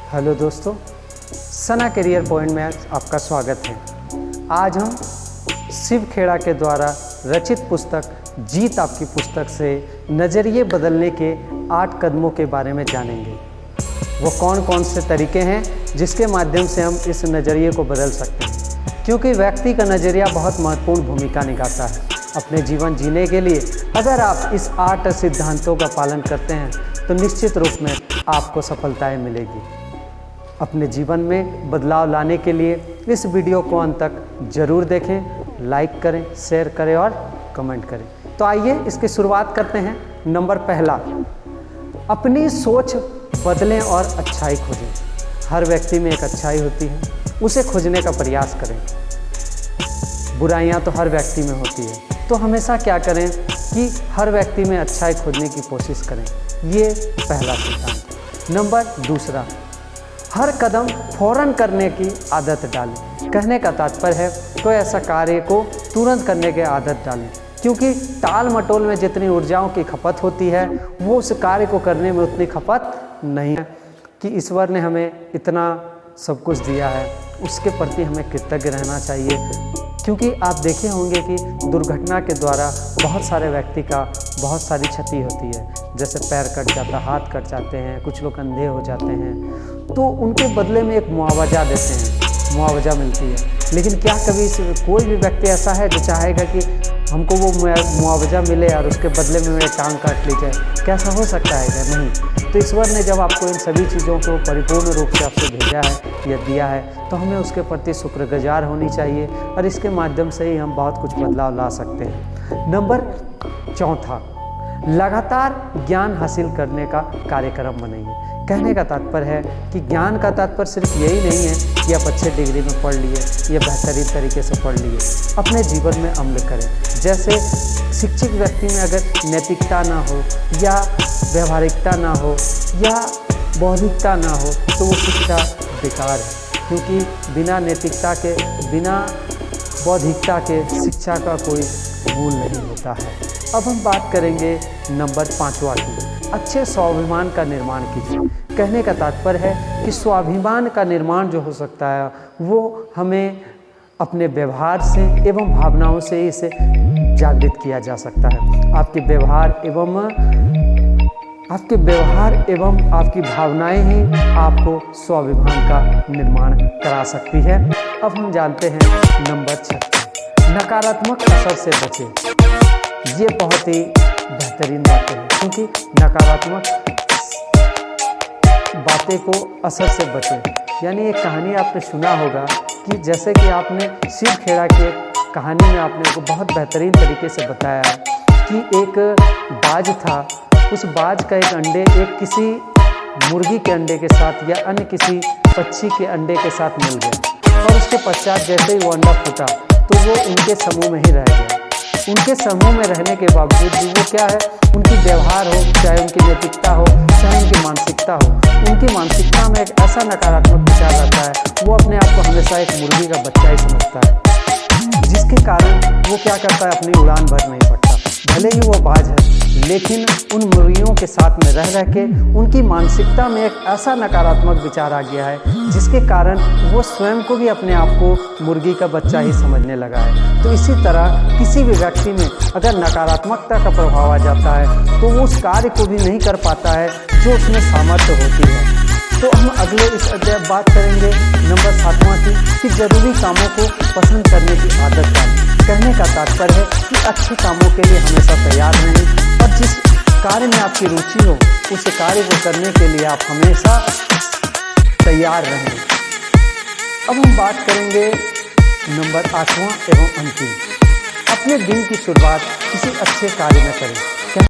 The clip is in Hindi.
हेलो दोस्तों, सना करियर पॉइंट में आपका स्वागत है। आज हम शिव खेड़ा के द्वारा रचित पुस्तक जीत आपकी पुस्तक से नज़रिए बदलने के 8 कदमों के बारे में जानेंगे। वो कौन कौन से तरीके हैं जिसके माध्यम से हम इस नज़रिए को बदल सकते हैं, क्योंकि व्यक्ति का नज़रिया बहुत महत्वपूर्ण भूमिका निभाता है अपने जीवन जीने के लिए। अगर आप इस 8 सिद्धांतों का पालन करते हैं तो निश्चित रूप में आपको सफलताएं मिलेगी। अपने जीवन में बदलाव लाने के लिए इस वीडियो को अंत तक जरूर देखें, लाइक करें, शेयर करें और कमेंट करें। तो आइए इसकी शुरुआत करते हैं। नंबर पहला, अपनी सोच बदलें और अच्छाई खोजें। हर व्यक्ति में एक अच्छाई होती है, उसे खोजने का प्रयास करें। बुराइयां तो हर व्यक्ति में होती है, तो हमेशा क्या करें कि हर व्यक्ति में अच्छाई खोजने की कोशिश करें। ये पहला सिद्धांत। नंबर दूसरा, हर कदम फौरन करने की आदत डालें। कहने का तात्पर्य है कोई ऐसा कार्य को तुरंत करने की आदत डालें, क्योंकि टाल मटोल में जितनी ऊर्जाओं की खपत होती है वो उस कार्य को करने में उतनी खपत नहीं है। कि ईश्वर ने हमें इतना सब कुछ दिया है, उसके प्रति हमें कृतज्ञ रहना चाहिए। क्योंकि आप देखे होंगे कि दुर्घटना के द्वारा बहुत सारे व्यक्ति का बहुत सारी क्षति होती है, जैसे पैर कट जाता, हाथ कट जाते हैं, कुछ लोग अंधे हो जाते हैं, तो उनके बदले में एक मुआवजा देते हैं, मुआवजा मिलती है। लेकिन क्या कभी कोई भी व्यक्ति ऐसा है जो चाहेगा कि हमको वो मुआवजा मिले और उसके बदले में मेरे टांग काट ली जाए? कैसा हो सकता है क्या? नहीं। तो ईश्वर ने जब आपको इन सभी चीज़ों को परिपूर्ण रूप से आपसे भेजा है या दिया है, तो हमें उसके प्रति शुक्रगुजार होनी चाहिए और इसके माध्यम से ही हम बहुत कुछ बदलाव ला सकते हैं। नंबर चौथा, लगातार ज्ञान हासिल करने का कार्यक्रम बनाइए। कहने का तात्पर्य है कि ज्ञान का तात्पर्य सिर्फ यही नहीं है कि आप अच्छे डिग्री में पढ़ लिए या बेहतरीन तरीके से पढ़ लिए। अपने जीवन में अमल करें। जैसे शिक्षित व्यक्ति में अगर नैतिकता ना हो या व्यवहारिकता ना हो या बौद्धिकता ना हो तो वो शिक्षा बेकार है, क्योंकि बिना नैतिकता के, बिना बौद्धिकता के शिक्षा का कोई मूल नहीं होता है। अब हम बात करेंगे नंबर 5वां की, अच्छे स्वाभिमान का निर्माण कीजिए। कहने का तात्पर्य है कि स्वाभिमान का निर्माण जो हो सकता है वो हमें अपने व्यवहार से एवं भावनाओं से ही इसे जागृत किया जा सकता है। आपके व्यवहार एवं आपकी भावनाएं ही आपको स्वाभिमान का निर्माण करा सकती है। अब हम जानते हैं नंबर 6, नकारात्मक असर से बचें। ये बहुत ही बेहतरीन बातें हैं, क्योंकि नकारात्मक बातें को असर से बचें। यानी एक कहानी आपने सुना होगा कि जैसे कि आपने शिव खेड़ा की एक कहानी में आपने को बहुत बेहतरीन तरीके से बताया है कि एक बाज था, उस बाज का एक अंडे एक किसी मुर्गी के अंडे के साथ या अन्य किसी पक्षी के अंडे के साथ मिल गया, और उसके पश्चात जैसे ही वो अंडा फूटा तो वो उनके समूह में ही रह गया। उनके समूह में रहने के बावजूद भी वो क्या है, उनकी व्यवहार हो, चाहे उनकी नैतिकता हो, चाहे उनकी मानसिकता हो, उनकी मानसिकता में एक ऐसा नकारात्मक विचार रहता है, वो अपने आप को हमेशा एक मुर्गी का बच्चा ही समझता है, जिसके कारण वो क्या करता है, अपनी उड़ान भर नहीं सकता। भले ही वो बाज है, लेकिन उन मुर्गियों के साथ में रह के उनकी मानसिकता में एक ऐसा नकारात्मक विचार आ गया है, जिसके कारण वो स्वयं को भी अपने आप को मुर्गी का बच्चा ही समझने लगा है। तो इसी तरह किसी भी व्यक्ति में अगर नकारात्मकता का प्रभाव आ जाता है तो वो उस कार्य को भी नहीं कर पाता है जो उसमें सामर्थ्य होती है। तो हम अगले इस अध्याय बात करेंगे नंबर 7वां की, कि जरूरी कामों को पसंद करने की आदत डालें। कहने का तात्पर्य है कि अच्छे कामों के लिए हमेशा तैयार रहें, और जिस कार्य में आपकी रुचि हो उस कार्य को करने के लिए आप हमेशा तैयार रहें। अब हम बात करेंगे नंबर 8वां एवं अंतिम, अपने दिन की शुरुआत किसी अच्छे कार्य में करें।